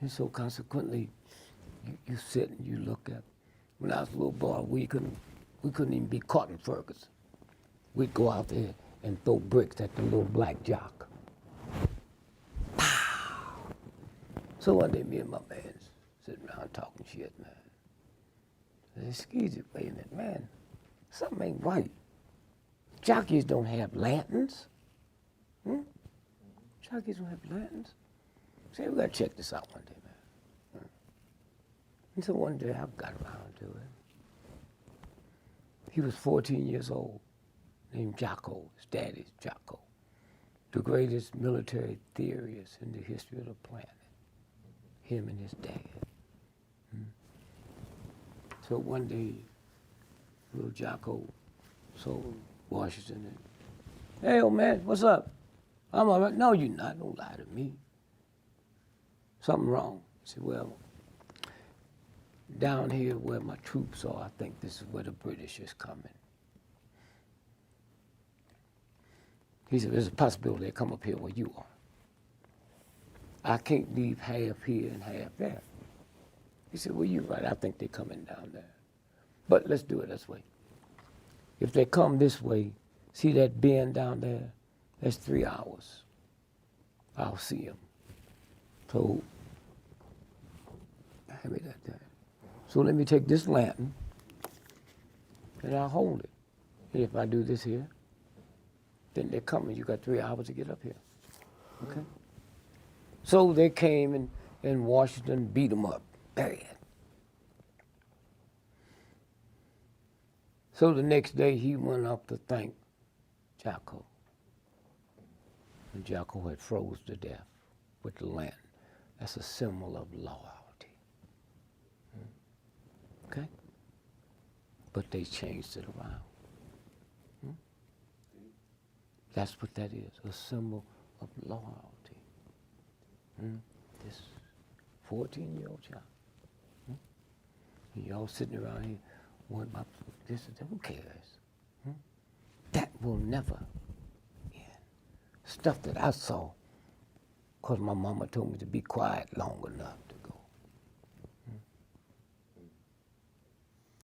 And so consequently, you sit and you look at. When I was a little boy, we couldn't even be caught in Ferguson. We'd go out there and throw bricks at the little black jock. Pow! So one day, me and my man sitting around talking shit, man. I said, excuse me, wait a minute, man. Something ain't right. Jockeys don't have lanterns. Jockeys don't have lanterns. Say, we gotta check this out one day, man. And so one day I got around to it. He was 14 years old, named Jocko. His daddy's Jocko, the greatest military theorist in the history of the planet. Him and his dad. So one day, little Jocko told Washington, hey, old man, what's up? I'm all right. No, you're not. Don't lie to me. Something wrong. He said, well, down here where my troops are, I think this is where the British is coming. He said, there's a possibility they come up here where you are. I can't leave half here and half there. He said, well, you're right. I think they're coming down there. But let's do it this way. If they come this way, see that bend down there? That's 3 hours. I'll see them. So, hand me that there. So let me take this lantern and I'll hold it. And if I do this here, then they're coming. You got 3 hours to get up here. Okay? So they came and Washington beat them up bad. So the next day he went up to thank Jocko. And Jocko had froze to death with the lantern. That's a symbol of loyalty. Okay? But they changed it around. That's what that is, a symbol of loyalty. This 14-year-old child. And y'all sitting around here, what about this and that? Who cares? That will never end. Stuff that I saw, because my mama told me to be quiet long enough.